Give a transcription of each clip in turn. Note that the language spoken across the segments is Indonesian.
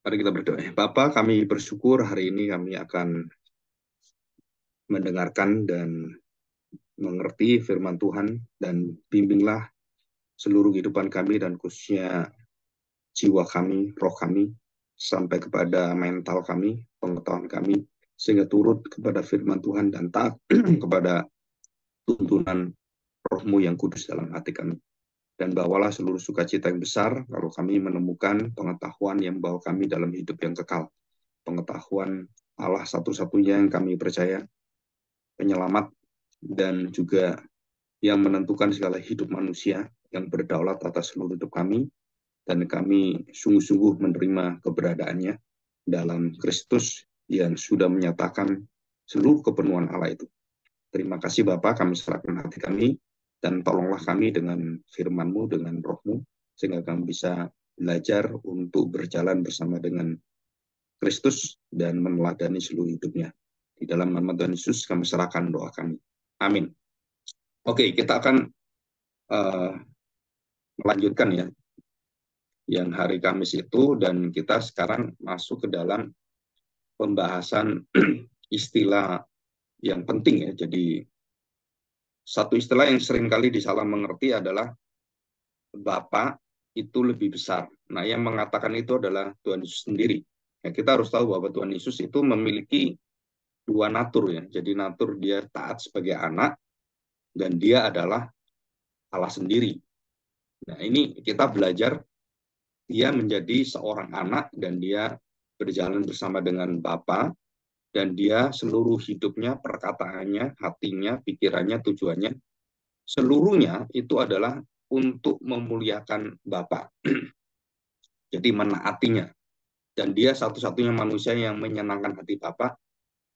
Mari kita berdoa. Bapa, kami bersyukur hari ini kami akan mendengarkan dan mengerti firman Tuhan, dan bimbinglah seluruh kehidupan kami dan khususnya jiwa kami, roh kami, sampai kepada mental kami, pengetahuan kami, sehingga turut kepada firman Tuhan dan taat kepada tuntunan rohmu yang kudus dalam hati kami. Dan bawalah seluruh sukacita yang besar kalau kami menemukan pengetahuan yang membawa kami dalam hidup yang kekal. Pengetahuan Allah satu-satunya yang kami percaya, penyelamat, dan juga yang menentukan segala hidup manusia, yang berdaulat atas seluruh hidup kami, dan kami sungguh-sungguh menerima keberadaannya dalam Kristus yang sudah menyatakan seluruh kepenuhan Allah itu. Terima kasih Bapa, kami serahkan hati kami, dan tolonglah kami dengan firman-Mu, dengan roh-Mu, sehingga kami bisa belajar untuk berjalan bersama dengan Kristus dan meneladani seluruh hidupnya. Di dalam nama Tuhan Yesus kami serahkan doa kami. Amin. Oke, kita akan uh, melanjutkan ya yang hari Kamis itu, dan kita sekarang masuk ke dalam pembahasan istilah yang penting ya. Jadi satu istilah yang sering kali disalah mengerti adalah Bapa itu lebih besar. Nah, yang mengatakan itu adalah Tuhan Yesus sendiri. Ya, kita harus tahu bahwa Tuhan Yesus itu memiliki dua natur ya. Jadi natur dia taat sebagai anak, dan dia adalah Allah sendiri. Nah, ini kita belajar dia menjadi seorang anak dan dia berjalan bersama dengan Bapa, dan dia seluruh hidupnya, perkataannya, hatinya, pikirannya, tujuannya, seluruhnya itu adalah untuk memuliakan Bapa. Jadi menaatinya. Dan dia satu-satunya manusia yang menyenangkan hati Bapa,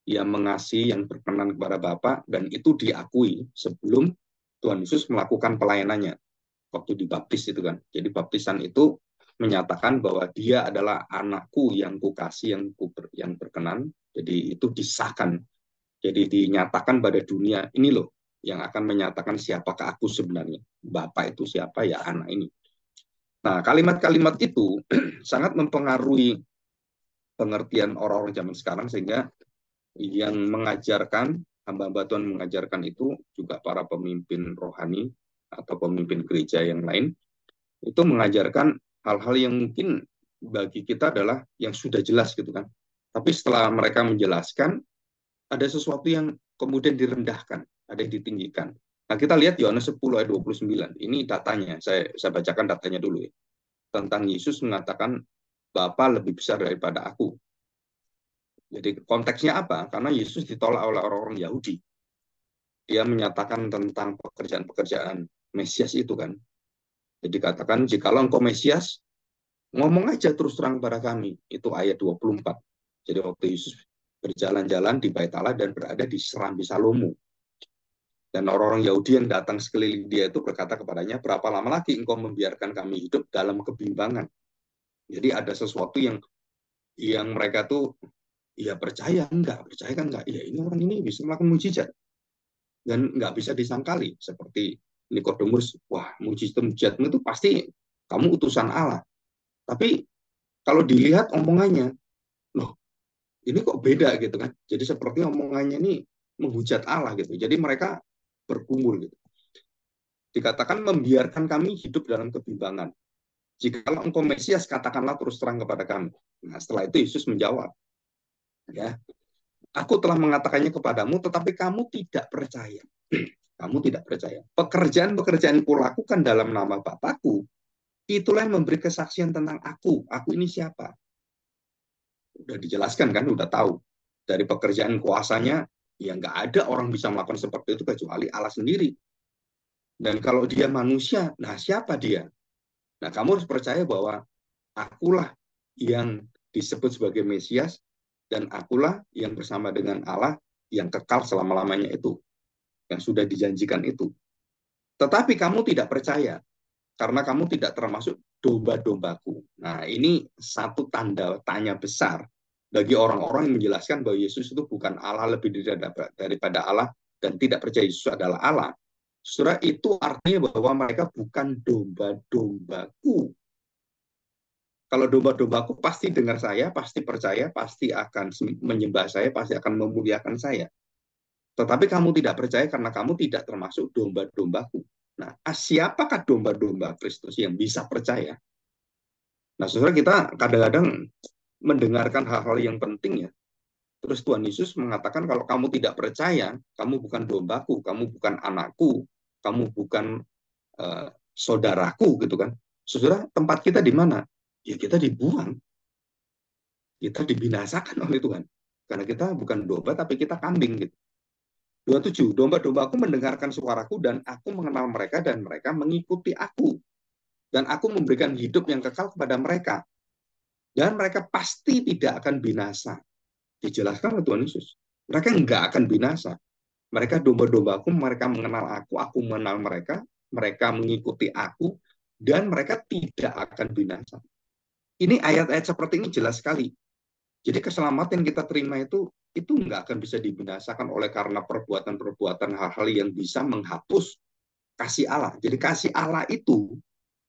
yang mengasihi, yang berkenan kepada Bapa, dan itu diakui sebelum Tuhan Yesus melakukan pelayanannya waktu dibaptis itu kan. Jadi baptisan itu menyatakan bahwa dia adalah anakku yang kukasih, yang berkenan. Jadi itu disahkan. Jadi dinyatakan pada dunia, ini loh yang akan menyatakan siapakah aku sebenarnya. Bapak itu siapa ya, anak ini. Nah, kalimat-kalimat itu sangat mempengaruhi pengertian orang-orang zaman sekarang, sehingga yang mengajarkan, hamba-hamba Tuhan mengajarkan itu juga para pemimpin rohani atau pemimpin gereja yang lain, itu mengajarkan hal-hal yang mungkin bagi kita adalah yang sudah jelas gitu kan. Tapi setelah mereka menjelaskan, ada sesuatu yang kemudian direndahkan, ada yang ditinggikan. Nah, kita lihat Yohanes 10 ayat 29. Ini datanya, saya bacakan datanya dulu ya. Tentang Yesus mengatakan, Bapa lebih besar daripada aku. Jadi konteksnya apa? Karena Yesus ditolak oleh orang-orang Yahudi. Dia menyatakan tentang pekerjaan-pekerjaan Mesias itu kan. Jadi katakan, jikalau engkau Mesias, ngomong aja terus terang pada kami. Itu ayat 24. Jadi waktu Yesus berjalan-jalan di Bait Allah dan berada di Serambi Salomo. Dan orang-orang Yahudi yang datang sekeliling dia itu berkata kepadanya, berapa lama lagi engkau membiarkan kami hidup dalam kebimbangan? Jadi ada sesuatu yang mereka tuh ya percaya kan enggak, ya ini orang ini bisa melakukan mujizat dan nggak bisa disangkali, seperti Nikodemus, wah mujizatmu itu pasti kamu utusan Allah. Tapi kalau dilihat omongannya, loh ini kok beda gitu kan, jadi seperti omongannya ini menghujat Allah gitu. Jadi mereka bergumul gitu, dikatakan membiarkan kami hidup dalam kebimbangan. Jikalau engkau Mesias, katakanlah terus terang kepada kami. Nah, setelah itu Yesus menjawab, ya, aku telah mengatakannya kepadamu, tetapi kamu tidak percaya. Kamu tidak percaya. Pekerjaan-pekerjaan kulakukan dalam nama Bapakku, itulah yang memberi kesaksian tentang aku. Aku ini siapa? Udah dijelaskan kan, udah tahu. Dari pekerjaan kuasanya, ya nggak ada orang bisa melakukan seperti itu kecuali Allah sendiri. Dan kalau dia manusia, nah siapa dia? Nah, kamu harus percaya bahwa akulah yang disebut sebagai Mesias, dan akulah yang bersama dengan Allah yang kekal selama-lamanya itu, yang sudah dijanjikan itu. Tetapi kamu tidak percaya, karena kamu tidak termasuk domba-dombaku. Nah, ini satu tanda tanya besar bagi orang-orang yang menjelaskan bahwa Yesus itu bukan Allah, lebih daripada Allah, dan tidak percaya Yesus adalah Allah. Saudara, itu artinya bahwa mereka bukan domba-dombaku. Kalau domba-dombaku pasti dengar saya, pasti percaya, pasti akan menyembah saya, pasti akan memuliakan saya. Tetapi kamu tidak percaya karena kamu tidak termasuk domba-dombaku. Nah, siapakah domba-domba Kristus yang bisa percaya? Nah, saudara, kita kadang-kadang mendengarkan hal-hal yang penting ya. Terus Tuhan Yesus mengatakan kalau kamu tidak percaya, kamu bukan dombaku, kamu bukan anakku, kamu bukan saudaraku gitu kan. Saudara, tempat kita di mana? Ya kita dibuang, kita dibinasakan oleh Tuhan. Karena kita bukan domba tapi kita kambing gitu. 27, domba-domba aku mendengarkan suaraku dan aku mengenal mereka dan mereka mengikuti aku. Dan aku memberikan hidup yang kekal kepada mereka. Dan mereka pasti tidak akan binasa. Dijelaskan oleh Tuhan Yesus. Mereka enggak akan binasa. Mereka domba-domba aku, mereka mengenal aku mengenal mereka, mereka mengikuti aku, dan mereka tidak akan binasa. Ini ayat-ayat seperti ini jelas sekali. Jadi keselamatan yang kita terima itu nggak akan bisa dibinasakan oleh karena perbuatan-perbuatan hal-hal yang bisa menghapus kasih Allah. Jadi kasih Allah itu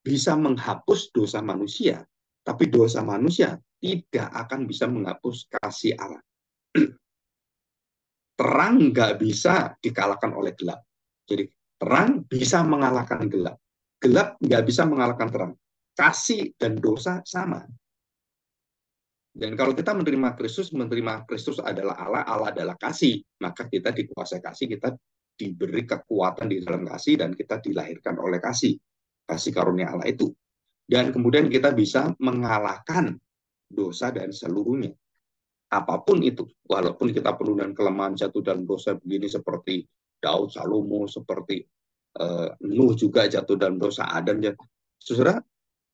bisa menghapus dosa manusia, tapi dosa manusia tidak akan bisa menghapus kasih Allah. Terang nggak bisa dikalahkan oleh gelap. Jadi terang bisa mengalahkan gelap. Gelap nggak bisa mengalahkan terang. Kasih dan dosa sama. Dan kalau kita menerima Kristus adalah Allah, Allah adalah kasih, maka kita dikuasai kasih, kita diberi kekuatan di dalam kasih, dan kita dilahirkan oleh kasih karunia Allah itu. Dan kemudian kita bisa mengalahkan dosa dan seluruhnya. Apapun itu, walaupun kita penuh dengan kelemahan, jatuh dalam dosa begini seperti Daud, Salomo, seperti Nuh juga jatuh dalam dosa, Adam. Saudara,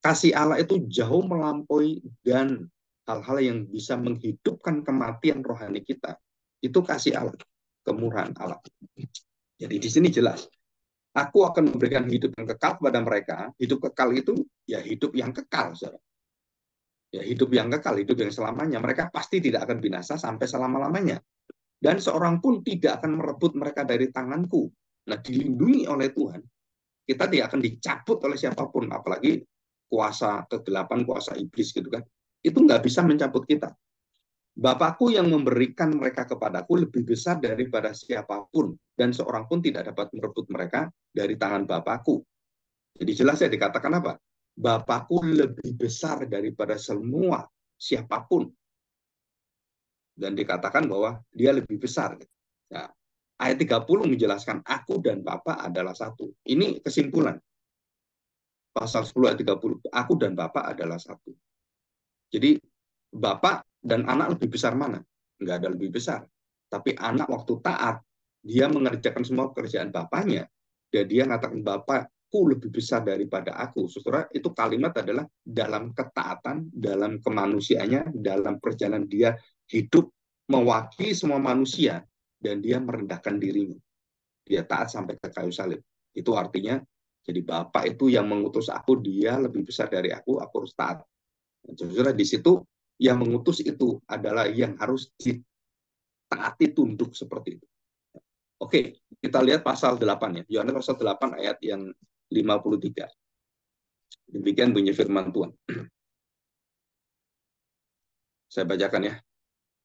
kasih Allah itu jauh melampaui dan hal-hal yang bisa menghidupkan kematian rohani kita. Itu kasih Allah, kemurahan Allah. Jadi di sini jelas, aku akan memberikan hidup yang kekal kepada mereka. Hidup kekal itu ya hidup yang kekal, saudara. Ya hidup yang kekal, hidup yang selamanya. Mereka pasti tidak akan binasa sampai selama-lamanya. Dan seorang pun tidak akan merebut mereka dari tanganku. Nah, dilindungi oleh Tuhan. Kita tidak akan dicabut oleh siapapun, apalagi kuasa kegelapan, kuasa iblis gitu kan. Itu nggak bisa mencabut kita. Bapakku yang memberikan mereka kepadaku lebih besar daripada siapapun, dan seorang pun tidak dapat merebut mereka dari tangan Bapakku. Jadi jelas ya dikatakan apa? Bapakku lebih besar daripada semua siapapun. Dan dikatakan bahwa dia lebih besar. Nah, ayat 30 menjelaskan aku dan Bapa adalah satu. Ini kesimpulan. Pasal 10 ayat 30. Aku dan Bapa adalah satu. Jadi Bapak dan anak lebih besar mana? Enggak ada lebih besar. Tapi anak waktu taat, dia mengerjakan semua pekerjaan bapaknya. Dan dia mengatakan, Bapakku lebih besar daripada aku. Saudara, itu kalimat adalah dalam ketaatan, dalam kemanusiaannya, dalam perjalanan dia hidup mewakili semua manusia. Dan dia merendahkan dirinya. Dia taat sampai ke kayu salib. Itu artinya, jadi Bapak itu yang mengutus aku, dia lebih besar dari aku harus taat. Saudara, di situ yang mengutus itu adalah yang harus ditaati, tunduk seperti itu. Oke, kita lihat pasal 8 ya. Yohanes pasal 8 ayat yang 53. Demikian bunyi firman Tuhan. Saya bacakan ya.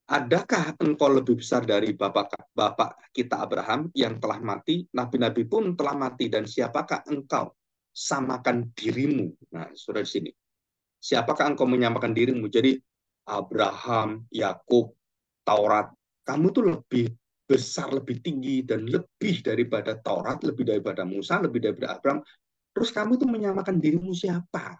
Adakah engkau lebih besar dari Bapak kita Abraham yang telah mati? Nabi-nabi pun telah mati, dan siapakah engkau samakan dirimu? Nah, sudah di sini. Siapakah engkau menyamakan dirimu? Jadi Abraham, Yakub, Taurat, kamu tuh lebih besar, lebih tinggi, dan lebih daripada Taurat, lebih daripada Musa, lebih daripada Abraham. Terus kamu tuh menyamakan dirimu siapa?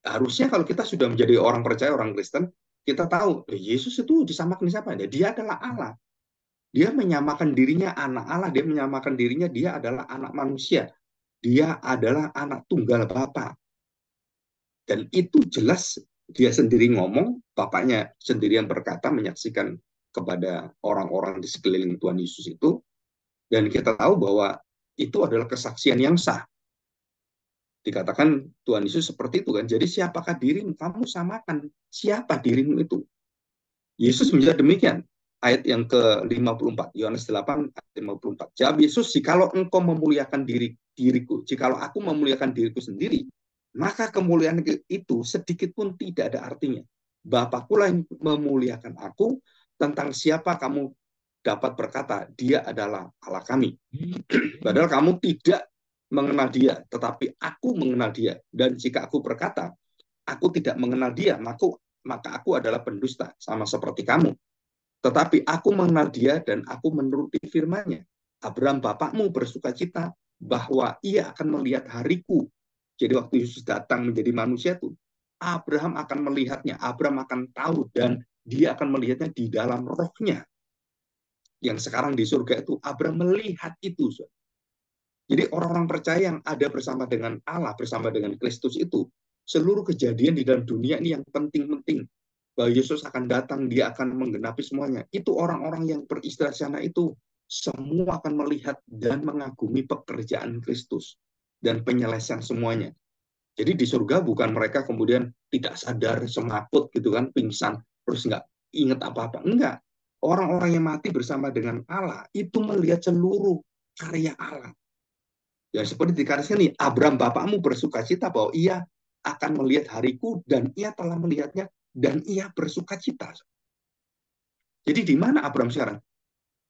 Harusnya kalau kita sudah menjadi orang percaya, orang Kristen, kita tahu Yesus itu disamakan siapa? Dia adalah Allah. Dia menyamakan dirinya anak Allah, dia menyamakan dirinya dia adalah anak manusia. Dia adalah anak tunggal Bapa. Dan itu jelas dia sendiri ngomong, Bapaknya sendiri yang berkata, menyaksikan kepada orang-orang di sekeliling Tuhan Yesus itu. Dan kita tahu bahwa itu adalah kesaksian yang sah. Dikatakan Tuhan Yesus seperti itu kan. Jadi siapakah dirimu? Kamu samakan siapa dirimu itu. Yesus menjawab demikian. Ayat yang ke-54, Yohanes 8 ayat 54. Jawab Yesus, jikalau engkau memuliakan diriku, jikalau aku memuliakan diriku sendiri, maka kemuliaan itu sedikit pun tidak ada artinya. Bapakku lah yang memuliakan aku, tentang siapa kamu dapat berkata, dia adalah Allah kami. Padahal kamu tidak mengenal dia, tetapi aku mengenal dia. Dan jika aku berkata, aku tidak mengenal dia, maka aku adalah pendusta, sama seperti kamu. Tetapi aku mengenal dia dan aku menuruti firman-Nya. Abraham bapakmu bersukacita bahwa ia akan melihat hariku. Jadi waktu Yesus datang menjadi manusia itu, Abraham akan melihatnya, Abraham akan tahu, dan dia akan melihatnya di dalam rohnya. Yang sekarang di surga itu, Abraham melihat itu. Jadi orang-orang percaya yang ada bersama dengan Allah, bersama dengan Kristus itu, seluruh kejadian di dalam dunia ini yang penting-penting, bahwa Yesus akan datang, dia akan menggenapi semuanya. Itu orang-orang yang beristirahat sana itu, semua akan melihat dan mengagumi pekerjaan Kristus dan penyelesaian semuanya. Jadi di surga bukan mereka kemudian tidak sadar, semaput gitu kan, pingsan, terus nggak ingat apa-apa. Enggak. Orang-orang yang mati bersama dengan Allah itu melihat seluruh karya Allah. Ya seperti dikatakan ini, Abraham bapakmu bersukacita bahwa ia akan melihat hariku dan ia telah melihatnya dan ia bersukacita. Jadi di mana Abraham sekarang?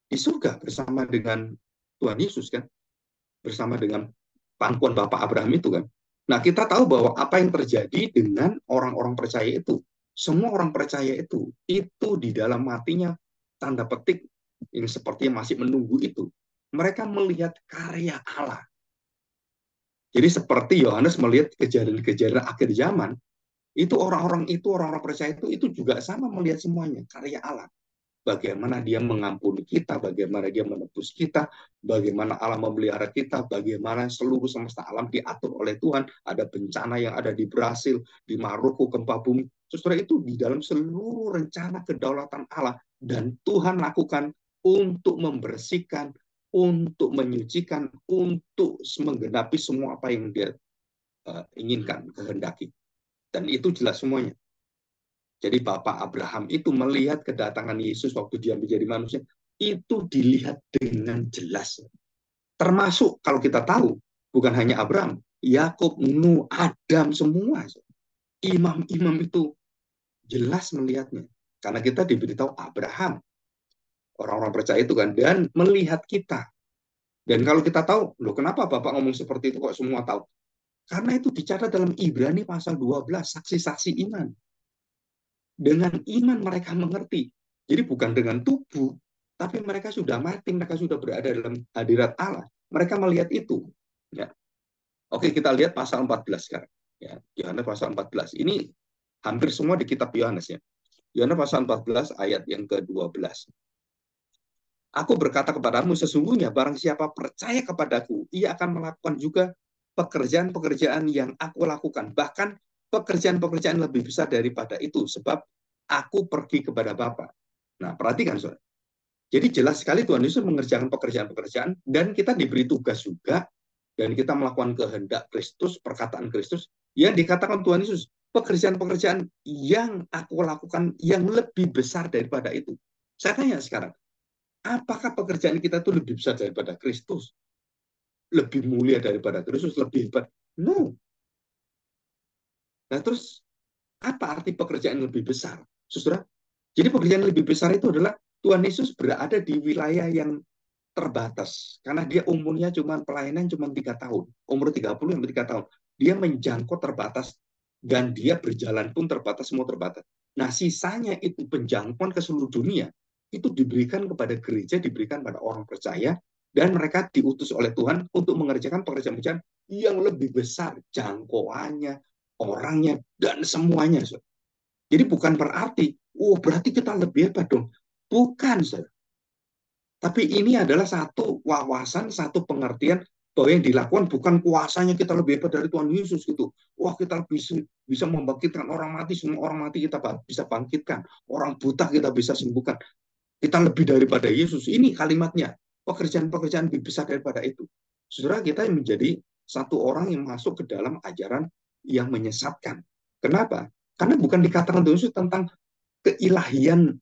Di surga bersama dengan Tuhan Yesus kan? Bersama dengan pangkuan Bapak Abraham itu kan. Nah, kita tahu bahwa apa yang terjadi dengan orang-orang percaya itu. Semua orang percaya itu di dalam matinya, tanda petik, yang sepertinya masih menunggu itu. Mereka melihat karya Allah. Jadi seperti Yohanes melihat kejadian-kejadian akhir zaman, orang-orang percaya itu juga sama melihat semuanya, karya Allah. Bagaimana dia mengampuni kita, bagaimana dia menebus kita, bagaimana Allah memelihara kita, bagaimana seluruh semesta alam diatur oleh Tuhan. Ada bencana yang ada di Brasil, di Maroko, gempa bumi. Sesudah itu di dalam seluruh rencana kedaulatan Allah. Dan Tuhan lakukan untuk membersihkan, untuk menyucikan, untuk menggenapi semua apa yang dia inginkan, kehendaki. Dan itu jelas semuanya. Jadi Bapak Abraham itu melihat kedatangan Yesus waktu dia menjadi manusia, itu dilihat dengan jelas. Termasuk kalau kita tahu, bukan hanya Abraham, Yakub, Nuh, Adam, semua. Imam-imam itu jelas melihatnya. Karena kita diberitahu Abraham, orang-orang percaya itu kan, dan melihat kita. Dan kalau kita tahu, loh kenapa Bapak ngomong seperti itu kok semua tahu? Karena itu dicatat dalam Ibrani pasal 12, saksi-saksi iman. Dengan iman mereka mengerti. Jadi bukan dengan tubuh, tapi mereka sudah mati, mereka sudah berada dalam hadirat Allah. Mereka melihat itu. Ya. Oke, kita lihat pasal 14 sekarang. Ya, Yohanes pasal 14. Ini hampir semua di kitab Yohanes ya. Yohanes pasal 14 ayat yang ke-12. Aku berkata kepadamu, sesungguhnya barang siapa percaya kepadaku, ia akan melakukan juga pekerjaan-pekerjaan yang aku lakukan. Bahkan pekerjaan-pekerjaan lebih besar daripada itu, sebab aku pergi kepada Bapa. Nah, perhatikan, saudara. Jadi jelas sekali Tuhan Yesus mengerjakan pekerjaan-pekerjaan, dan kita diberi tugas juga, dan kita melakukan kehendak Kristus, perkataan Kristus, yang dikatakan Tuhan Yesus, pekerjaan-pekerjaan yang aku lakukan yang lebih besar daripada itu. Saya tanya sekarang, apakah pekerjaan kita itu lebih besar daripada Kristus? Lebih mulia daripada Kristus? Lebih hebat? No. Nah terus, apa arti pekerjaan yang lebih besar? Saudara, jadi pekerjaan yang lebih besar itu adalah Tuhan Yesus berada di wilayah yang terbatas. Karena dia umurnya pelayanan cuma 3 tahun. Umur 30 sampai 3 tahun. Dia menjangkau terbatas. Dan dia berjalan pun terbatas, semua terbatas. Nah sisanya itu penjangkauan ke seluruh dunia. Itu diberikan kepada gereja, diberikan pada orang percaya. Dan mereka diutus oleh Tuhan untuk mengerjakan pekerjaan-pekerjaan yang lebih besar. Jangkauannya, orangnya, dan semuanya. Jadi bukan berarti, oh berarti kita lebih hebat dong. Bukan, saudara. Tapi ini adalah satu wawasan, satu pengertian bahwa yang dilakukan bukan kuasanya kita lebih hebat dari Tuhan Yesus gitu. Wah kita bisa membangkitkan orang mati, semua orang mati kita bisa bangkitkan. Orang buta kita bisa sembuhkan. Kita lebih daripada Yesus. Ini kalimatnya. Pekerjaan-pekerjaan lebih besar daripada itu. Saudara, kita menjadi satu orang yang masuk ke dalam ajaran yang menyesatkan. Kenapa? Karena bukan dikatakan Tuhan Yesus tentang keilahian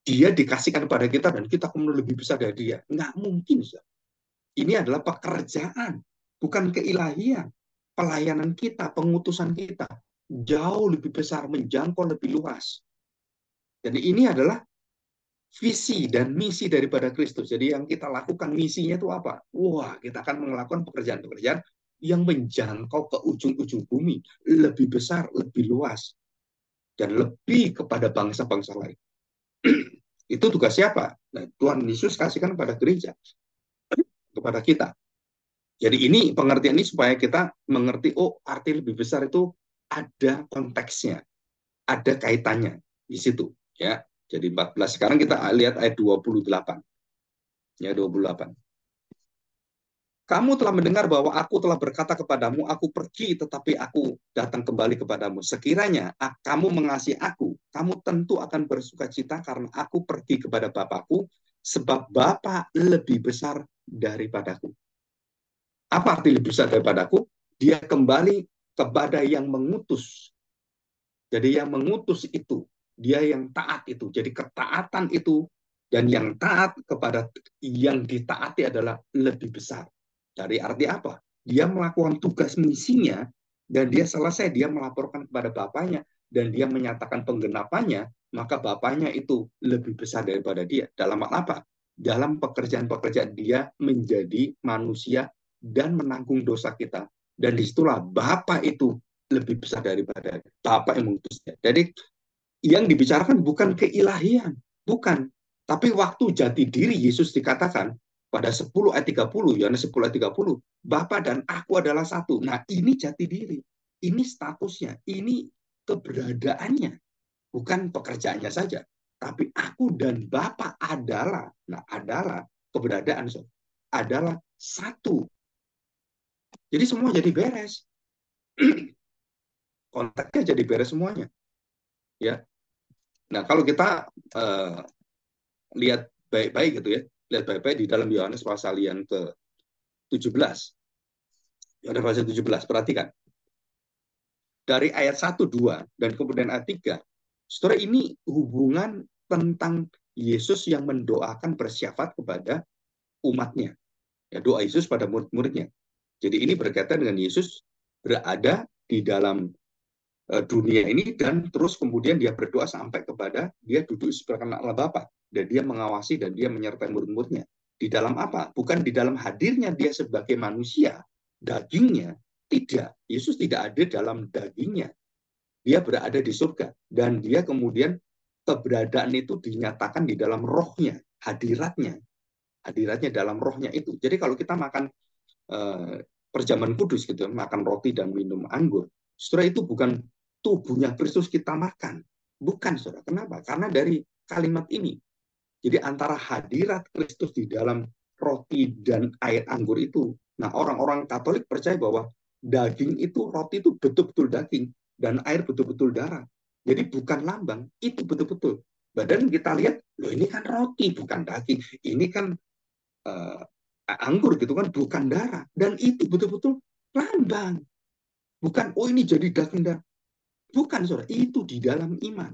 dia dikasihkan kepada kita dan kita kemudian lebih besar dari dia. Nggak mungkin. Ini adalah pekerjaan, bukan keilahian. pelayanan kita, pengutusan kita jauh lebih besar, menjangkau lebih luas. Jadi ini adalah visi dan misi daripada Kristus. Jadi yang kita lakukan misinya itu apa? Wah, kita akan melakukan pekerjaan-pekerjaan yang menjangkau ke ujung-ujung bumi, lebih besar, lebih luas, dan lebih kepada bangsa-bangsa lain. Itu tugas siapa? Nah, Tuhan Yesus kasihkan kepada gereja, kepada kita. Jadi ini pengertian ini supaya kita mengerti, oh arti lebih besar itu ada konteksnya, ada kaitannya di situ. Ya, jadi 14. Sekarang kita lihat ayat 28. Ya, 28. Kamu telah mendengar bahwa aku telah berkata kepadamu, aku pergi tetapi aku datang kembali kepadamu. Sekiranya kamu mengasihi aku, kamu tentu akan bersuka cita karena aku pergi kepada Bapakku, sebab Bapa lebih besar daripadaku. Apa arti lebih besar daripadaku? Dia kembali kepada yang mengutus. Jadi yang mengutus itu, dia yang taat itu. Jadi ketaatan itu, dan yang taat kepada yang ditaati adalah lebih besar. Dari arti apa? Dia melakukan tugas misinya, dan dia selesai, dia melaporkan kepada Bapaknya, dan dia menyatakan penggenapannya, maka Bapaknya itu lebih besar daripada dia. Dalam apa? Dalam pekerjaan-pekerjaan dia menjadi manusia dan menanggung dosa kita. Dan disitulah Bapa itu lebih besar daripada Bapa yang mengutusnya. Jadi yang dibicarakan bukan keilahian, bukan. Tapi waktu jati diri Yesus dikatakan pada 10 ayat 30, Yohanes 10 ayat 30, Bapa dan aku adalah satu. Nah, ini jati diri. Ini statusnya, ini keberadaannya, bukan pekerjaannya saja. Tapi aku dan Bapa adalah, nah adalah keberadaan, so, adalah satu. Jadi semua jadi beres. Kontaknya jadi beres semuanya. Ya. Nah, kalau kita lihat baik-baik gitu ya, lihat baik-baik di dalam Yohanes pasal yang ke-17. Yohanes pasal 17, perhatikan. Dari ayat 1, 2, dan kemudian ayat 3, saudara, ini hubungan tentang Yesus yang mendoakan bersyafaat kepada umatnya. Ya, doa Yesus pada murid-muridnya. Jadi ini berkaitan dengan Yesus berada di dalam dunia ini, dan terus kemudian dia berdoa sampai kepada dia duduk di sebelah kanan Allah Bapa, dan dia mengawasi dan dia menyertai murid-muridnya. Di dalam apa? Bukan di dalam hadirnya dia sebagai manusia, dagingnya. Tidak. Yesus tidak ada dalam dagingnya. Dia berada di surga. Dan dia kemudian keberadaan itu dinyatakan di dalam rohnya, hadiratnya. Hadiratnya dalam rohnya itu. Jadi kalau kita makan perjamuan kudus gitu, makan roti dan minum anggur, saudara, itu bukan tubuhnya Kristus kita makan. Bukan, saudara. Kenapa? Karena dari kalimat ini. Jadi antara hadirat Kristus di dalam roti dan air anggur itu. Nah, orang-orang Katolik percaya bahwa daging itu, roti itu betul-betul daging, dan air betul-betul darah. Jadi bukan lambang, itu betul-betul. Badan kita lihat, loh ini kan roti, bukan daging. Ini kan anggur gitu kan, bukan darah. Dan itu betul-betul lambang. Bukan, oh ini jadi daging darah. Bukan, saudara. Itu di dalam iman.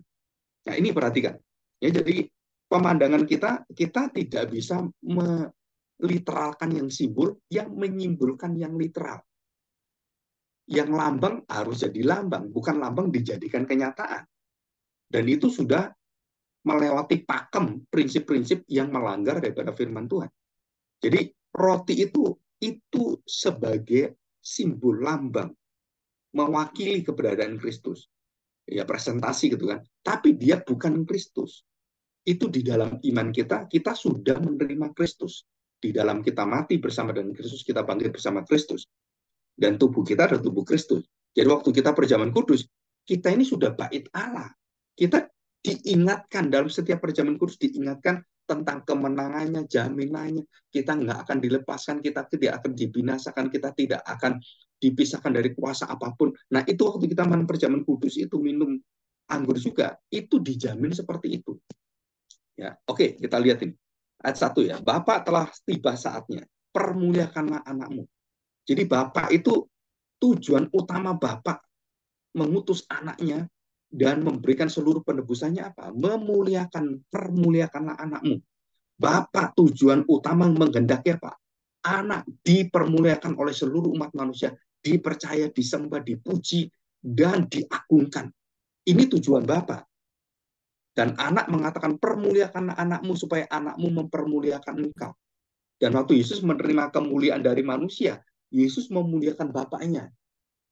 Nah, ini perhatikan. Ya, jadi pemandangan kita tidak bisa meliteralkan yang simbol, yang menyimpulkan yang literal. Yang lambang harus jadi lambang, bukan lambang dijadikan kenyataan. Dan itu sudah melewati pakem prinsip-prinsip yang melanggar daripada firman Tuhan. Jadi roti itu sebagai simbol lambang, mewakili keberadaan Kristus. Ya presentasi gitu kan. Tapi dia bukan Kristus. Itu di dalam iman kita sudah menerima Kristus. Di dalam kita mati bersama dengan Kristus, kita bangkit bersama Kristus. Dan tubuh kita adalah tubuh Kristus. Jadi waktu kita perjamuan kudus, kita ini sudah bait Allah. Kita diingatkan dalam setiap perjamuan kudus, diingatkan tentang kemenangannya, jaminannya. Kita nggak akan dilepaskan, kita tidak akan dibinasakan, kita tidak akan dipisahkan dari kuasa apapun. Nah, itu waktu kita minum perjamuan kudus itu, minum anggur juga, itu dijamin seperti itu. Ya, oke, kita lihat ini. Ayat 1 ya. Bapak telah tiba saatnya. Permuliakanlah anakmu. Jadi Bapak itu, tujuan utama Bapak mengutus anaknya dan memberikan seluruh penebusannya apa? Memuliakan, permuliakanlah anakmu. Bapak tujuan utama menghendaki apa? Anak dipermuliakan oleh seluruh umat manusia dipercaya, disembah, dipuji, dan diagungkan. Ini tujuan Bapa. Dan anak mengatakan, permuliakan anakmu supaya anakmu mempermuliakan engkau. Dan waktu Yesus menerima kemuliaan dari manusia, Yesus memuliakan Bapaknya.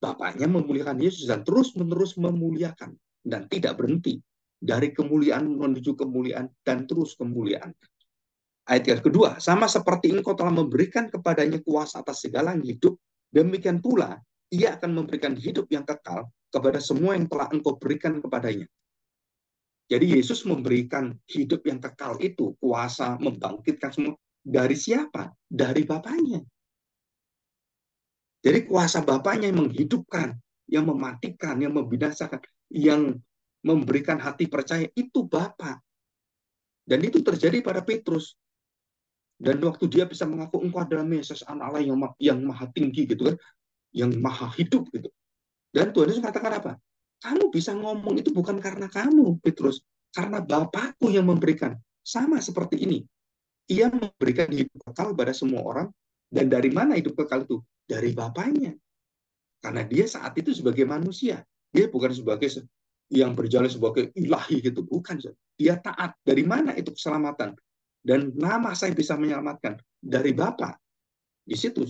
Bapaknya memuliakan Yesus dan terus-menerus memuliakan. Dan tidak berhenti. Dari kemuliaan menuju kemuliaan dan terus kemuliaan. Ayat yang kedua, sama seperti engkau telah memberikan kepadanya kuasa atas segala yang hidup, demikian pula ia akan memberikan hidup yang kekal kepada semua yang telah engkau berikan kepadanya. Jadi Yesus memberikan hidup yang kekal itu, kuasa membangkitkan semua. Dari siapa? Dari Bapaknya. Jadi kuasa Bapaknya yang menghidupkan, yang mematikan, yang membinasakan, yang memberikan hati percaya, itu Bapa. Dan itu terjadi pada Petrus. Dan waktu dia bisa mengaku engkau adalah Mesias, anak Allah yang maha tinggi gitu kan, yang maha hidup gitu. Dan Tuhan Yesus mengatakan apa? Kamu bisa ngomong itu bukan karena kamu, Petrus, karena Bapakku yang memberikan. Sama seperti ini. Ia memberikan hidup kekal pada semua orang. Dan dari mana hidup kekal itu? Dari Bapaknya. Karena dia saat itu sebagai manusia. Dia bukan sebagai yang berjalan sebagai ilahi gitu. Bukan. Dia taat. Dari mana itu keselamatan? Dan nama saya bisa menyelamatkan dari Bapa. Di situ.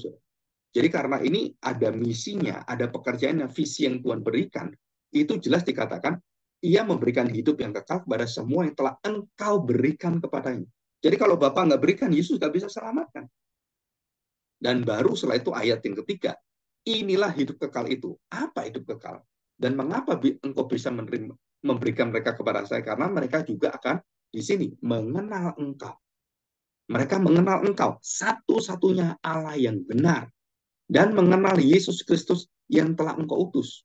Jadi karena ini ada misinya, ada pekerjaan yang visi yang Tuhan berikan, itu jelas dikatakan, ia memberikan hidup yang kekal kepada semua yang telah engkau berikan kepadanya. Jadi kalau Bapa nggak berikan, Yesus nggak bisa selamatkan. Dan baru setelah itu ayat yang ketiga, inilah hidup kekal itu. Apa hidup kekal? Dan mengapa engkau bisa memberikan mereka kepada saya? Karena mereka juga akan di sini mengenal engkau. Mereka mengenal engkau, satu-satunya Allah yang benar, dan mengenal Yesus Kristus yang telah engkau utus.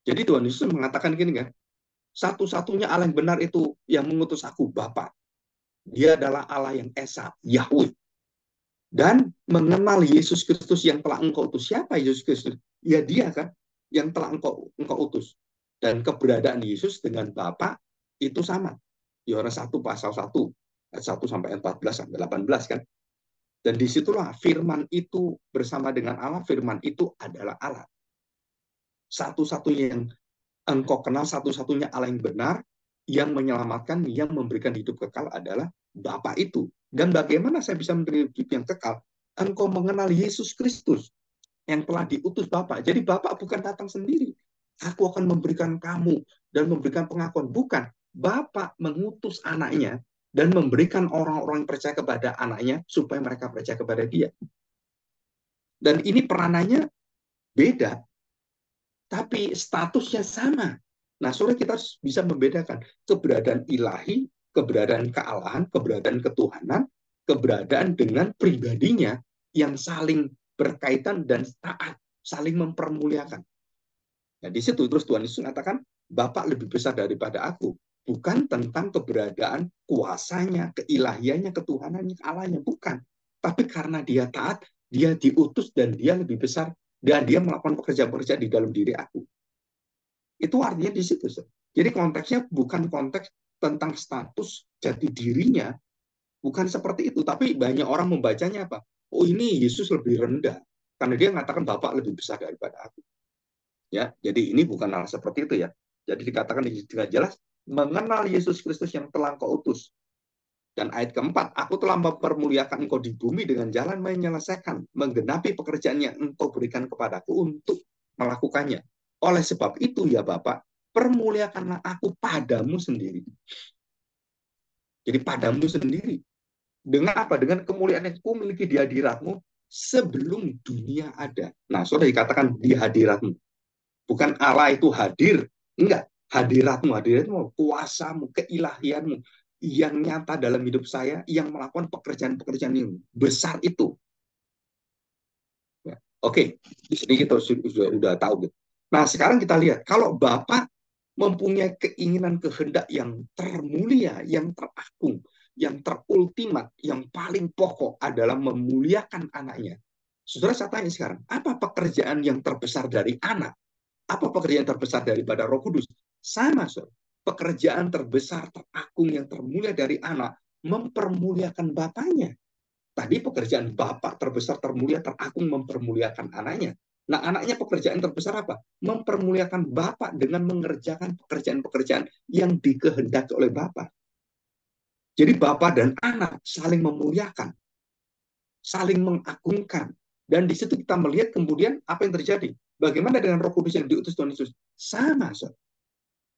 Jadi Tuhan Yesus mengatakan gini kan, satu-satunya Allah yang benar itu yang mengutus aku, Bapa. Dia adalah Allah yang Esa, Yahweh. Dan mengenal Yesus Kristus yang telah engkau utus. Siapa Yesus Kristus? Ya dia kan, yang telah engkau utus. Dan keberadaan Yesus dengan Bapa itu sama. Yohanes 1 pasal 1, ayat 1 sampai 14 sampai 18 kan. Dan disitulah firman itu bersama dengan Allah, firman itu adalah Allah. Satu-satunya yang engkau kenal, satu-satunya Allah yang benar, yang menyelamatkan, yang memberikan hidup kekal adalah Bapa itu. Dan bagaimana saya bisa memberi hidup yang kekal? Engkau mengenal Yesus Kristus yang telah diutus Bapa. Jadi Bapa bukan datang sendiri. Aku akan memberikan kamu dan memberikan pengakuan. Bukan. Bapa mengutus anaknya dan memberikan orang-orang yang percaya kepada anaknya supaya mereka percaya kepada dia. Dan ini peranannya beda, tapi statusnya sama. Nah, sore kita bisa membedakan keberadaan ilahi, keberadaan kealahan, keberadaan ketuhanan, keberadaan dengan pribadinya yang saling berkaitan dan taat, saling mempermuliakan. Nah, di situ terus Tuhan Yesus mengatakan, Bapa lebih besar daripada aku. Bukan tentang keberadaan kuasanya, keilahiannya, ketuhanannya, Allahnya. Bukan. Tapi karena dia taat, dia diutus dan dia lebih besar. Dan dia melakukan pekerjaan-pekerjaan di dalam diri aku. Itu artinya di situ. Jadi konteksnya bukan konteks tentang status jati dirinya. Bukan seperti itu. Tapi banyak orang membacanya apa? Oh ini Yesus lebih rendah. Karena dia mengatakan Bapak lebih besar daripada aku. Ya, jadi ini bukan hal seperti itu ya. Jadi dikatakan dengan jelas mengenal Yesus Kristus yang telah kau utus. Dan ayat keempat, aku telah mempermuliakan engkau di bumi dengan jalan menyelesaikan, menggenapi pekerjaan yang engkau berikan kepadaku untuk melakukannya. Oleh sebab itu ya Bapak, permuliakanlah aku padamu sendiri. Jadi padamu sendiri. Dengan apa? Dengan kemuliaan yang ku miliki di hadiratmu sebelum dunia ada. Nah, sudah dikatakan di hadiratmu. Bukan Allah itu hadir, enggak. Hadiratmu, kuasamu, keilahianmu yang nyata dalam hidup saya, yang melakukan pekerjaan-pekerjaan yang besar itu. Ya. Oke, di sini kita sudah tahu. Gitu. Nah, sekarang kita lihat, kalau Bapak mempunyai keinginan kehendak yang termulia, yang teragung, yang terultimat, yang paling pokok adalah memuliakan anaknya. Saudara, saya tanya sekarang, apa pekerjaan yang terbesar dari anak? Apa pekerjaan terbesar daripada Roh Kudus? Sama, so. Pekerjaan terbesar, teragung, yang termulia dari anak, mempermuliakan Bapaknya. Tadi pekerjaan Bapak terbesar, termulia, teragung mempermuliakan anaknya. Nah, anaknya pekerjaan terbesar apa? Mempermuliakan Bapak dengan mengerjakan pekerjaan-pekerjaan yang dikehendaki oleh Bapak. Jadi Bapak dan anak saling memuliakan, saling mengagungkan. Dan di situ kita melihat kemudian apa yang terjadi. Bagaimana dengan Roh Kudus yang diutus Tuhan Yesus? Sama, so.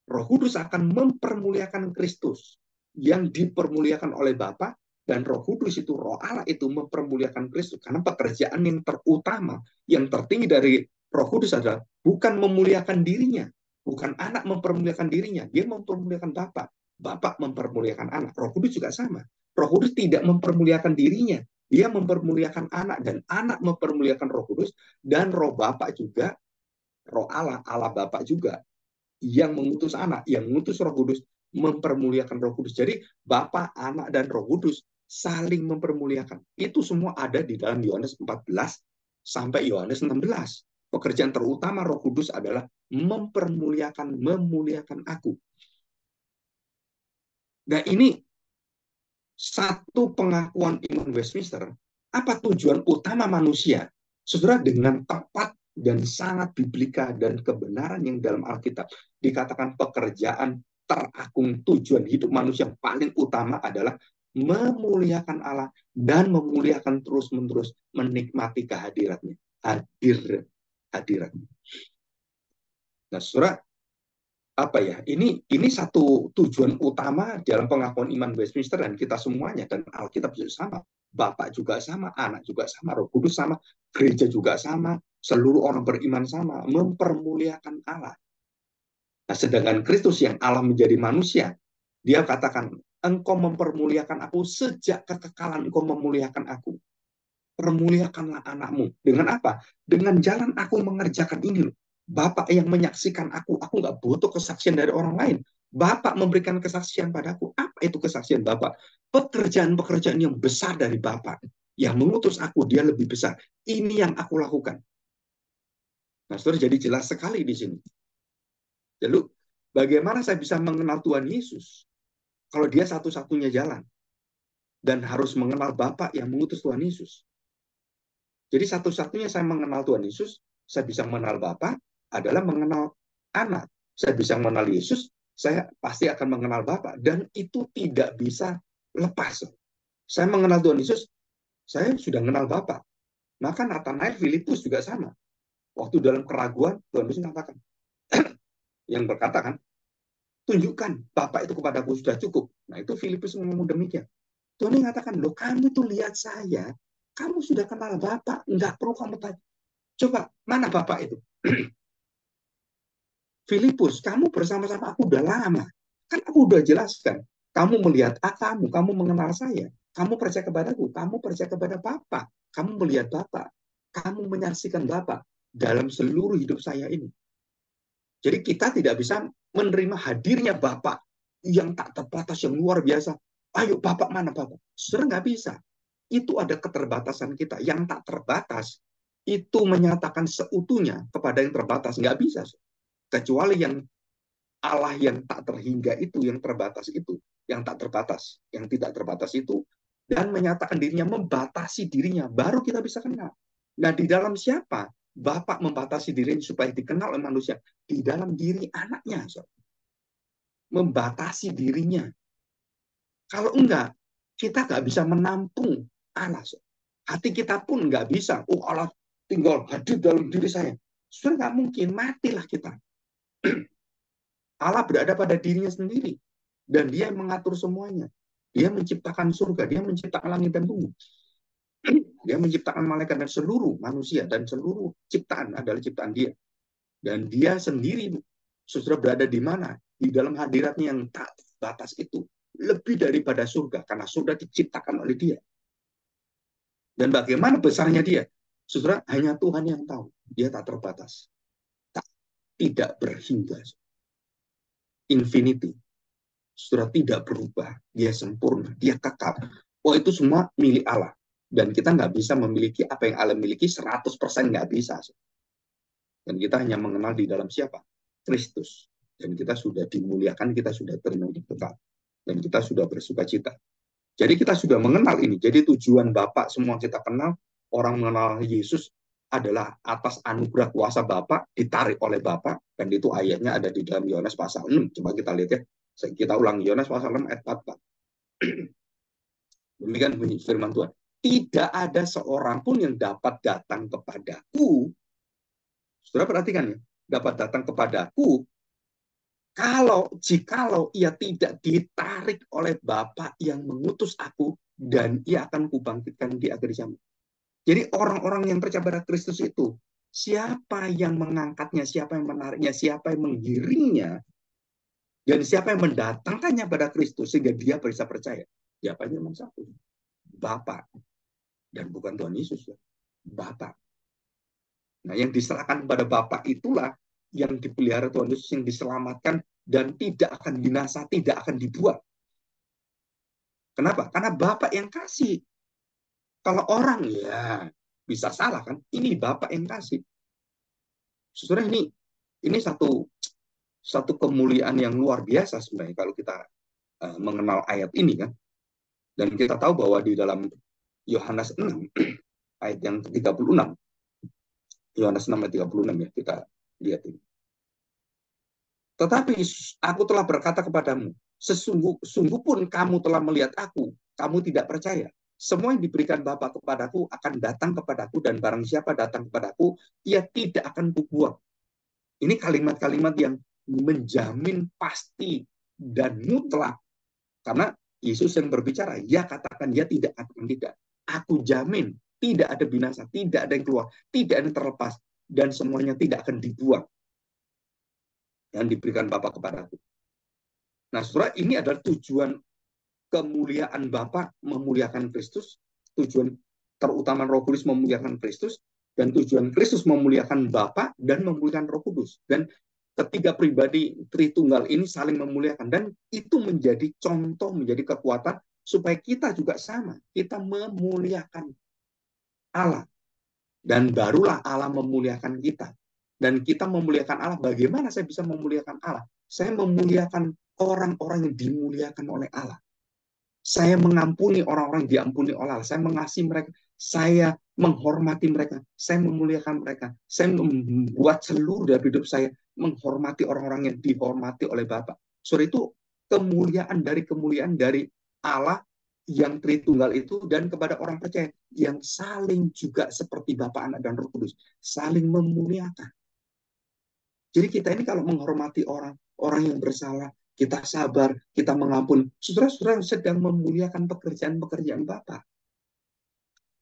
Roh Kudus akan mempermuliakan Kristus yang dipermuliakan oleh Bapa, dan Roh Kudus itu, Roh Allah itu mempermuliakan Kristus, karena pekerjaan yang terutama, yang tertinggi dari Roh Kudus adalah bukan memuliakan dirinya, bukan anak mempermuliakan dirinya, dia mempermuliakan Bapa, Bapa mempermuliakan anak. Roh Kudus juga sama. Roh Kudus tidak mempermuliakan dirinya, dia mempermuliakan anak, dan anak mempermuliakan Roh Kudus, dan Roh Bapa juga, Roh Allah, Allah Bapa juga yang mengutus anak, yang mengutus Roh Kudus, mempermuliakan Roh Kudus. Jadi Bapa, Anak, dan Roh Kudus saling mempermuliakan. Itu semua ada di dalam Yohanes 14 sampai Yohanes 16. Pekerjaan terutama Roh Kudus adalah memuliakan aku. Nah, ini satu pengakuan iman Westminster. Apa tujuan utama manusia? Saudara, dengan tepat dan sangat biblika dan kebenaran yang dalam Alkitab dikatakan pekerjaan teragung, tujuan hidup manusia yang paling utama adalah memuliakan Allah dan memuliakan terus-menerus, menikmati kehadirannya, hadiratnya. Nah, saudara, apa ya? Ini satu tujuan utama dalam pengakuan iman Westminster, dan kita semuanya, dan Alkitab juga sama. Bapak juga sama, anak juga sama, Roh Kudus sama, gereja juga sama, seluruh orang beriman sama, mempermuliakan Allah. Nah, sedangkan Kristus yang Allah menjadi manusia, dia katakan, engkau mempermuliakan aku sejak kekekalan, engkau memuliakan aku. Permuliakanlah anakmu. Dengan apa? Dengan jalan aku mengerjakan ini loh. Bapak yang menyaksikan aku nggak butuh kesaksian dari orang lain. Bapak memberikan kesaksian padaku. Apa itu kesaksian Bapak? Pekerjaan-pekerjaan yang besar dari Bapak. Yang mengutus aku, dia lebih besar. Ini yang aku lakukan. Nah, saudara, jadi jelas sekali di sini. Lalu, bagaimana saya bisa mengenal Tuhan Yesus? Kalau dia satu-satunya jalan. Dan harus mengenal Bapak yang mengutus Tuhan Yesus. Jadi satu-satunya saya mengenal Tuhan Yesus, saya bisa mengenal Bapa, adalah mengenal anak. Saya bisa mengenal Yesus, saya pasti akan mengenal Bapa. Dan itu tidak bisa lepas. Saya mengenal Tuhan Yesus, saya sudah mengenal Bapa. Maka Nathanael, Filipus juga sama. Waktu dalam keraguan, Tuhan Yesus mengatakan, yang berkata kan, tunjukkan Bapa itu kepadaku sudah cukup. Nah, itu Filipus ngomong demikian. Tuhan mengatakan, loh, kamu tuh lihat saya, kamu sudah kenal Bapa, nggak perlu kamu tanya. Coba, mana Bapak itu? Filipus, kamu bersama-sama aku udah lama. Kan aku udah jelaskan. Kamu melihat kamu mengenal saya. Kamu percaya kepadaku, kamu percaya kepada Bapa. Kamu melihat Bapa. Kamu menyaksikan Bapa dalam seluruh hidup saya ini. Jadi kita tidak bisa menerima hadirnya Bapa yang tak terbatas, yang luar biasa. Ayo Bapak, mana Bapak? Saudara, nggak bisa. Itu ada keterbatasan kita. Yang tak terbatas itu menyatakan seutuhnya kepada yang terbatas. Nggak bisa. Kecuali yang Allah yang tak terhingga itu, yang terbatas itu, yang tak terbatas, yang tidak terbatas itu, dan menyatakan dirinya, membatasi dirinya, baru kita bisa kenal. Nah, di dalam siapa Bapak membatasi dirinya supaya dikenal oleh manusia? Di dalam diri anaknya. So. Membatasi dirinya. Kalau enggak, kita nggak bisa menampung Allah. So. Hati kita pun nggak bisa. Oh, Allah tinggal hadir dalam diri saya. Sudah nggak mungkin, matilah kita. Allah berada pada dirinya sendiri. Dan dia yang mengatur semuanya. Dia menciptakan surga, dia menciptakan langit dan bumi. Dia menciptakan malaikat dan seluruh manusia, dan seluruh ciptaan adalah ciptaan dia. Dan dia sendiri sudah berada di mana? Di dalam hadiratnya yang tak batas itu. Lebih daripada surga, karena surga diciptakan oleh dia. Dan bagaimana besarnya dia? Saudara, hanya Tuhan yang tahu. Dia tak terbatas. Tidak berhingga. Infinity. Saudara, tidak berubah. Dia sempurna. Dia kekal. Oh, itu semua milik Allah. Dan kita nggak bisa memiliki apa yang Allah miliki 100%, nggak bisa. Dan kita hanya mengenal di dalam siapa? Kristus. Dan kita sudah dimuliakan, kita sudah terima hidup kekal. Dan kita sudah bersuka cita. Jadi kita sudah mengenal ini. Jadi tujuan Bapa semua kita kenal, orang mengenal Yesus adalah atas anugerah kuasa Bapa, ditarik oleh Bapa, dan itu ayatnya ada di dalam Yohanes pasal 6. Coba kita lihat ya. Kita ulang Yohanes pasal 6 ayat 44. Demikian bunyi firman Tuhan. Tidak ada seorang pun yang dapat datang kepadaku. Saudara perhatikan ya. Dapat datang kepadaku jikalau ia tidak ditarik oleh Bapa yang mengutus aku, dan ia akan kubangkitkan di akhir zaman. Jadi orang-orang yang percaya pada Kristus itu, siapa yang mengangkatnya, siapa yang menariknya, siapa yang menggiringnya, dan siapa yang mendatangkannya pada Kristus sehingga dia bisa percaya. Jawabannya memang satu, Bapa, dan bukan Tuhan Yesus, ya. Bapa. Nah, yang diserahkan pada Bapa itulah yang dipelihara Tuhan Yesus, yang diselamatkan dan tidak akan binasa, tidak akan dibuang. Kenapa? Karena Bapa yang kasih. Kalau orang ya bisa salah kan? Ini Bapa yang kasih. Saudara, ini satu kemuliaan yang luar biasa sebenarnya kalau kita mengenal ayat ini kan. Dan kita tahu bahwa di dalam Yohanes 6 ayat yang ke-36. Yohanes 6 ayat 36 ya, kita lihat ini. Tetapi aku telah berkata kepadamu, sungguh pun kamu telah melihat aku, kamu tidak percaya. Semua yang diberikan Bapa kepadaku akan datang kepadaku, dan barang siapa datang kepadaku, ia tidak akan kubuang. Ini kalimat-kalimat yang menjamin pasti dan mutlak. Karena Yesus yang berbicara, ya katakan ya, tidak akan tidak. Aku jamin tidak ada binasa, tidak ada yang keluar, tidak ada yang terlepas, dan semuanya tidak akan dibuang yang diberikan Bapa kepadaku. Nah, saudara, ini adalah tujuan kemuliaan Bapa memuliakan Kristus, tujuan terutama Roh Kudus memuliakan Kristus, dan tujuan Kristus memuliakan Bapa dan memuliakan Roh Kudus. Dan ketiga pribadi Tritunggal ini saling memuliakan, dan itu menjadi contoh, menjadi kekuatan supaya kita juga sama, kita memuliakan Allah, dan barulah Allah memuliakan kita. Dan kita memuliakan Allah. Bagaimana saya bisa memuliakan Allah? Saya memuliakan orang-orang yang dimuliakan oleh Allah. Saya mengampuni orang-orang yang diampuni oleh Allah. Saya mengasihi mereka. Saya menghormati mereka. Saya memuliakan mereka. Saya membuat seluruh dari hidup saya menghormati orang-orang yang dihormati oleh Bapa. So itu kemuliaan dari Allah yang Tritunggal itu, dan kepada orang percaya yang saling juga seperti Bapa, Anak, dan Roh Kudus, saling memuliakan. Jadi kita ini kalau menghormati orang yang bersalah, kita sabar, kita mengampuni, saudara-saudara sedang memuliakan pekerjaan-pekerjaan Bapa.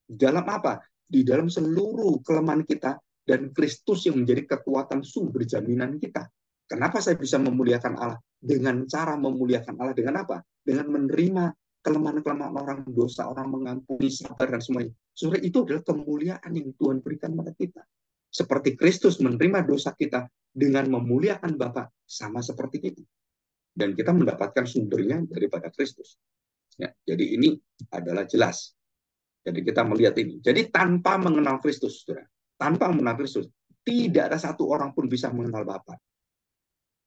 Dalam apa? Di dalam seluruh kelemahan kita, dan Kristus yang menjadi kekuatan sumber jaminan kita. Kenapa saya bisa memuliakan Allah? Dengan cara memuliakan Allah dengan apa? Dengan menerima kelemahan-kelemahan orang, dosa orang, mengampuni, sabar, dan semuanya. Saudara, itu adalah kemuliaan yang Tuhan berikan pada kita. Seperti Kristus menerima dosa kita dengan memuliakan Bapa, sama seperti kita. Dan kita mendapatkan sumbernya daripada Kristus. Ya, jadi ini adalah jelas. Jadi kita melihat ini. Jadi tanpa mengenal Kristus, saudara, tanpa mengenal Kristus, tidak ada satu orang pun bisa mengenal Bapa.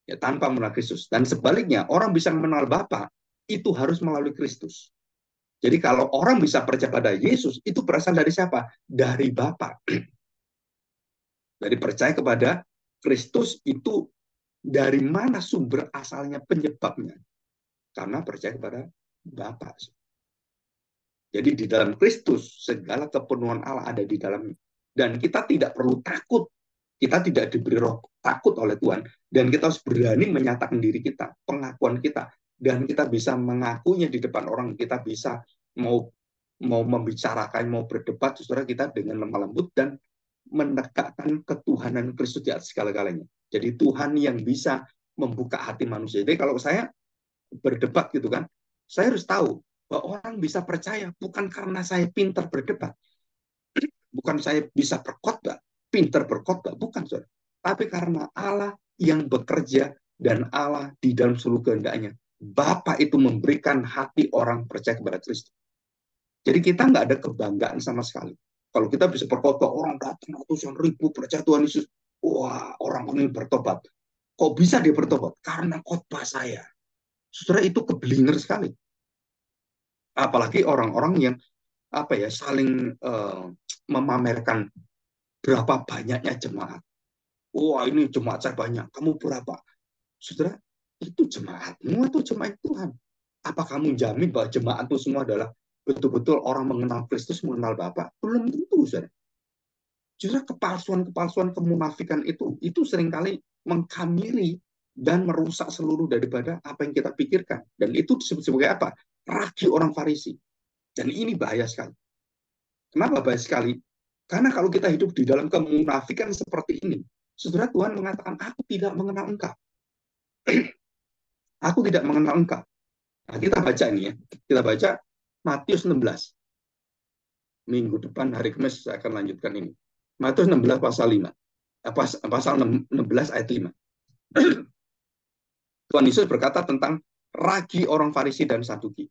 Ya, tanpa mengenal Kristus. Dan sebaliknya, orang bisa mengenal Bapa itu harus melalui Kristus. Jadi kalau orang bisa percaya pada Yesus, itu berasal dari siapa? Dari Bapa. Dari percaya kepada Kristus itu, dari mana sumber asalnya, penyebabnya? Karena percaya kepada Bapa. Jadi di dalam Kristus segala kepenuhan Allah ada di dalamnya. Dan kita tidak perlu takut. Kita tidak diberi roh takut oleh Tuhan. Dan kita harus berani menyatakan diri kita, pengakuan kita. Dan kita bisa mengakuinya di depan orang. Kita bisa mau membicarakan, mau berdebat, saudara, kita dengan lemah lembut dan menegakkan ketuhanan Kristus di atas segala-galanya. Jadi Tuhan yang bisa membuka hati manusia. Jadi kalau saya berdebat gitu kan, saya harus tahu bahwa orang bisa percaya bukan karena saya pintar berdebat, bukan saya bisa berkhotbah, pintar berkhotbah, bukan, saudara. Tapi karena Allah yang bekerja, dan Allah di dalam seluruh kehendaknya, Bapa itu memberikan hati orang percaya kepada Kristus. Jadi kita nggak ada kebanggaan sama sekali. Kalau kita bisa berkhotbah, orang datang ratusan ribu percaya Tuhan Yesus, wah, orang ini bertobat. Kok bisa dia bertobat? Karena khotbah saya. Saudara, itu keblinger sekali. Apalagi orang-orang yang saling memamerkan berapa banyaknya jemaat. Wah, ini jemaat saya banyak, kamu berapa? Saudara, itu jemaatmu atau jemaat Tuhan? Apa kamu jamin bahwa jemaat itu semua adalah betul-betul orang mengenal Kristus, mengenal Bapa? Belum tentu, saudara. Justru kepalsuan-kepalsuan kemunafikan itu seringkali mengkamiri dan merusak seluruh daripada apa yang kita pikirkan. Dan itu disebut sebagai apa? Ragi orang Farisi. Dan ini bahaya sekali. Kenapa bahaya sekali? Karena kalau kita hidup di dalam kemunafikan seperti ini, saudara, Tuhan mengatakan, aku tidak mengenal engkau. Aku tidak mengenal engkau. Nah, kita baca ini ya. Kita baca Matius 16. Minggu depan, hari Kamis, saya akan lanjutkan ini. Matius 16 pasal 5. Pasal 16 ayat 5. Tuhan Yesus berkata tentang ragi orang Farisi dan Saduki.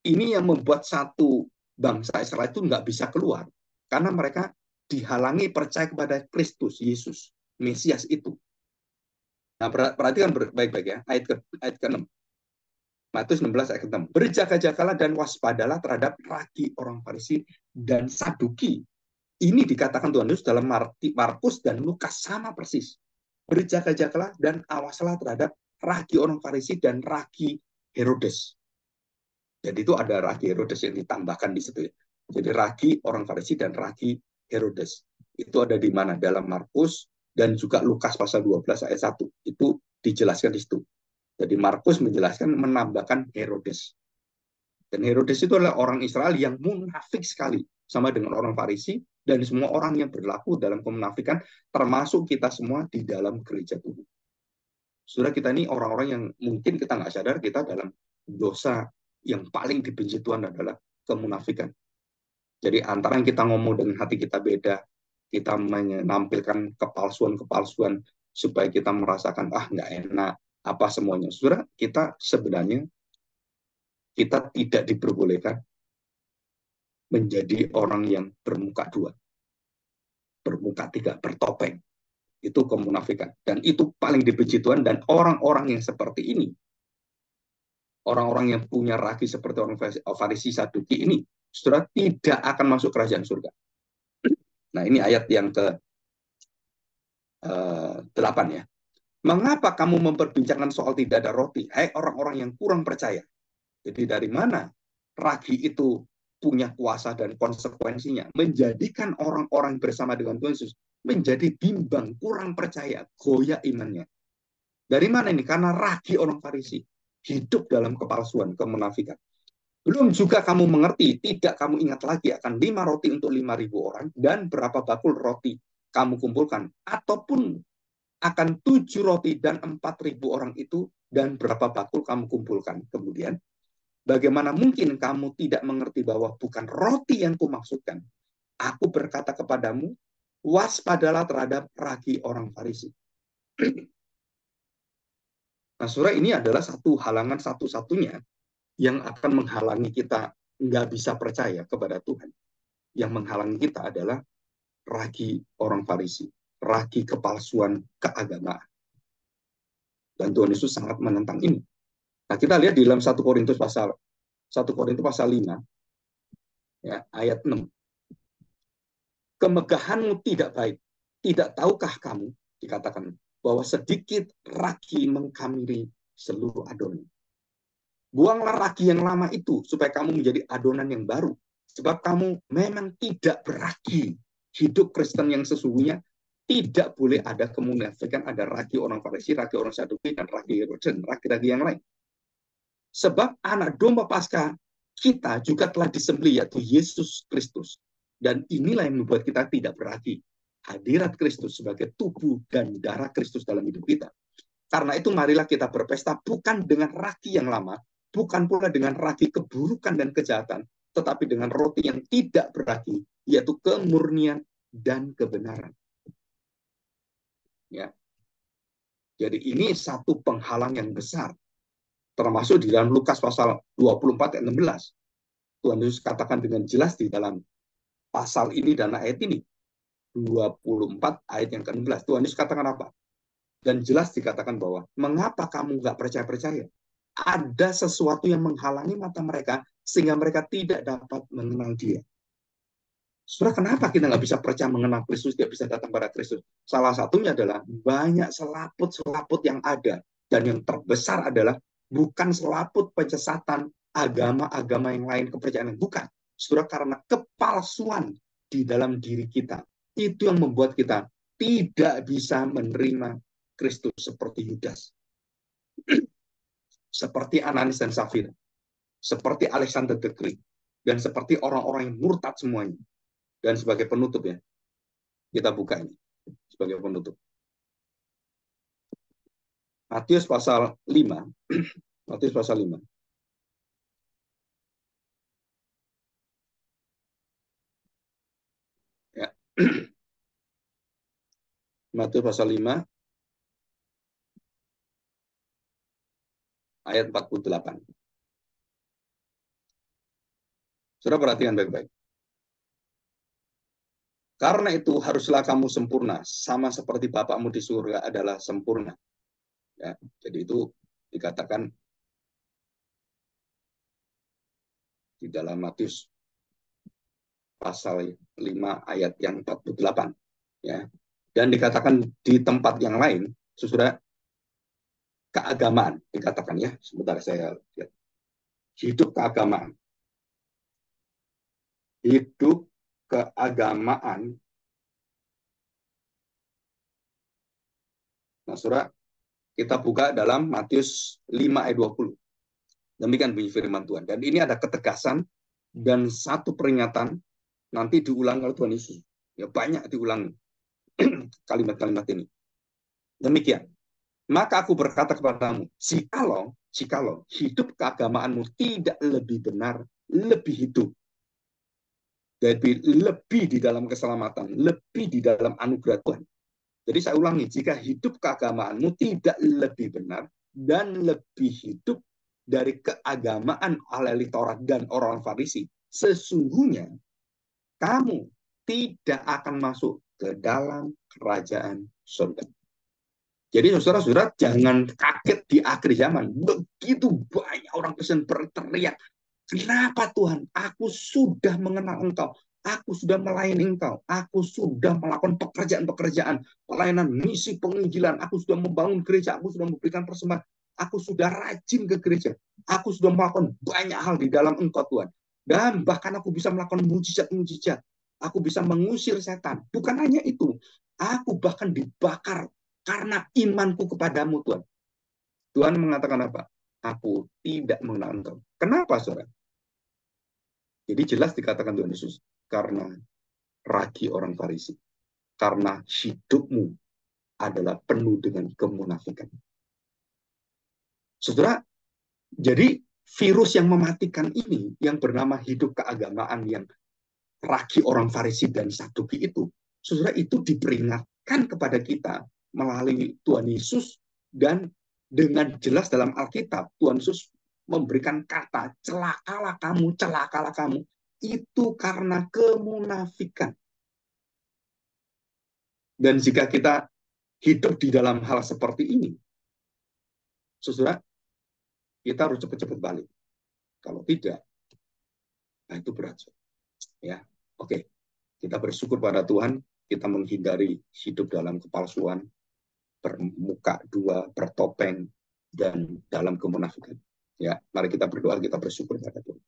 Ini yang membuat satu bangsa Israel itu nggak bisa keluar. Karena mereka dihalangi percaya kepada Kristus, Yesus, Mesias itu. Nah, perhatikan baik-baik ya, ayat ke-6. Matius 16 ayat ke-6. Berjaga-jagalah dan waspadalah terhadap ragi orang Farisi dan Saduki. Ini dikatakan Tuhan Yesus dalam Markus dan Lukas sama persis. Berjaga-jagalah dan awaslah terhadap ragi orang Farisi dan ragi Herodes. Jadi itu ada ragi Herodes yang ditambahkan di situ. Jadi ragi orang Farisi dan ragi Herodes. Itu ada di mana? Dalam Markus dan juga Lukas pasal 12 ayat 1. Itu dijelaskan di situ. Jadi Markus menjelaskan menambahkan Herodes. Dan Herodes itu adalah orang Israel yang munafik sekali. Sama dengan orang Farisi dan semua orang yang berlaku dalam kemunafikan, termasuk kita semua di dalam gereja Tuhan. Saudara, kita ini orang-orang yang mungkin kita nggak sadar kita dalam dosa yang paling dibenci Tuhan adalah kemunafikan. Jadi antara yang kita ngomong dengan hati kita beda, kita menampilkan kepalsuan-kepalsuan supaya kita merasakan nggak enak apa semuanya. Saudara, kita sebenarnya kita tidak diperbolehkan menjadi orang yang bermuka dua, bermuka tiga, bertopeng. Itu kemunafikan. Dan itu paling dibenci Tuhan. Dan orang-orang yang seperti ini, orang-orang yang punya ragi seperti orang Farisi Saduki ini, saudara, tidak akan masuk kerajaan surga. Nah, ini ayat yang ke-8 ya. Mengapa kamu memperbincangkan soal tidak ada roti? Hai orang-orang yang kurang percaya. Jadi dari mana ragi itu punya kuasa dan konsekuensinya? Menjadikan orang-orang bersama dengan Tuhan Yesus menjadi bimbang, kurang percaya, goyah imannya. Dari mana ini? Karena ragi orang Farisi hidup dalam kepalsuan, kemunafikan. Belum juga kamu mengerti, tidak kamu ingat lagi akan 5 roti untuk 5.000 orang dan berapa bakul roti kamu kumpulkan, ataupun akan 7 roti dan 4.000 orang itu dan berapa bakul kamu kumpulkan. Kemudian, bagaimana mungkin kamu tidak mengerti bahwa bukan roti yang kumaksudkan? Aku berkata kepadamu, waspadalah terhadap ragi orang Farisi. Nah, saudara, ini adalah satu halangan satu-satunya yang akan menghalangi kita nggak bisa percaya kepada Tuhan. Yang menghalangi kita adalah ragi orang Farisi, ragi kepalsuan keagamaan. Dan Tuhan Yesus sangat menentang ini. Nah, kita lihat di dalam 1 Korintus pasal 5 ya, ayat 6. Kemegahanmu tidak baik. Tidak tahukah kamu, dikatakan, bahwa sedikit ragi mengkamiri seluruh adonan. Buanglah ragi yang lama itu supaya kamu menjadi adonan yang baru. Sebab kamu memang tidak beragi. Hidup Kristen yang sesungguhnya tidak boleh ada kemunafikan, ada ragi orang Farisi, ragi orang Saduki, dan ragi Herodes, dan ragi-ragi yang lain. Sebab anak domba Paskah kita juga telah disembelih, yaitu Yesus Kristus. Dan inilah yang membuat kita tidak beragi. Hadirat Kristus sebagai tubuh dan darah Kristus dalam hidup kita. Karena itu marilah kita berpesta bukan dengan ragi yang lama, bukan pula dengan ragi keburukan dan kejahatan, tetapi dengan roti yang tidak beragi, yaitu kemurnian dan kebenaran. Ya. Jadi ini satu penghalang yang besar, termasuk di dalam Lukas pasal 24 ayat 16. Tuhan Yesus katakan dengan jelas di dalam pasal ini dan ayat ini. 24 ayat yang ke-16. Tuhan Yesus katakan apa? Dan jelas dikatakan bahwa, mengapa kamu nggak percaya-percaya? Ada sesuatu yang menghalangi mata mereka sehingga mereka tidak dapat mengenal Dia. Saudara, kenapa kita nggak bisa percaya mengenal Kristus, tidak bisa datang pada Kristus? Salah satunya adalah banyak selaput-selaput yang ada. Dan yang terbesar adalah bukan selaput penyesatan agama-agama yang lain, kepercayaan yang bukan. Saudara, karena kepalsuan di dalam diri kita. Itu yang membuat kita tidak bisa menerima Kristus seperti Yudas. Seperti Ananias dan Safira. Seperti Alexander the Great. Dan seperti orang-orang yang murtad semuanya. Dan sebagai penutup ya, kita buka ini sebagai penutup. Matius pasal 5. Matius pasal 5. Ya. Matius pasal 5 ayat 48. Saudara perhatikan baik-baik. Karena itu haruslah kamu sempurna, sama seperti Bapakmu di surga adalah sempurna. Ya, jadi itu dikatakan di dalam Matius pasal 5 ayat yang 48. Ya. Dan dikatakan di tempat yang lain, saudara, keagamaan dikatakan ya. Sebentar saya lihat. Hidup keagamaan. Hidup keagamaan. Nah, saudara, kita buka dalam Matius 5 ayat 20. Demikian bunyi firman Tuhan. Dan ini ada ketegasan dan satu peringatan nanti diulang oleh Tuhan Yesus. Ya banyak diulang kalimat-kalimat ini. Demikian. Maka aku berkata kepadamu, jikalau hidup keagamaanmu tidak lebih benar, lebih hidup, lebih di dalam keselamatan, lebih di dalam anugerah Tuhan. Jadi saya ulangi, jika hidup keagamaanmu tidak lebih benar dan lebih hidup dari keagamaan ahli Taurat dan orang Farisi, sesungguhnya kamu tidak akan masuk ke dalam kerajaan surga. Jadi saudara-saudara jangan kaget di akhir zaman. Begitu banyak orang Kristen berteriak, kenapa Tuhan? Aku sudah mengenal Engkau. Aku sudah melayani Engkau. Aku sudah melakukan pekerjaan-pekerjaan, pelayanan misi penginjilan. Aku sudah membangun gereja. Aku sudah memberikan persembahan. Aku sudah rajin ke gereja. Aku sudah melakukan banyak hal di dalam Engkau Tuhan. Dan bahkan aku bisa melakukan mujizat-mujizat. Aku bisa mengusir setan. Bukan hanya itu. Aku bahkan dibakar karena imanku kepadamu Tuhan. Tuhan mengatakan apa? Aku tidak mengenal Engkau. Kenapa, saudara? Jadi jelas dikatakan Tuhan Yesus, karena ragi orang Farisi, karena hidupmu adalah penuh dengan kemunafikan. Saudara, jadi virus yang mematikan ini, yang bernama hidup keagamaan yang ragi orang Farisi dan Saduki itu, saudara, itu diperingatkan kepada kita melalui Tuhan Yesus, dan dengan jelas dalam Alkitab, Tuhan Yesus memberikan kata, celakalah kamu, itu karena kemunafikan. Dan jika kita hidup di dalam hal seperti ini, saudara, kita harus cepat-cepat balik. Kalau tidak, nah itu berat. Ya, oke. Kita bersyukur pada Tuhan, kita menghindari hidup dalam kepalsuan, bermuka dua, bertopeng, dan dalam kemunafikan. Ya, mari kita berdoa, kita bersyukur pada Tuhan.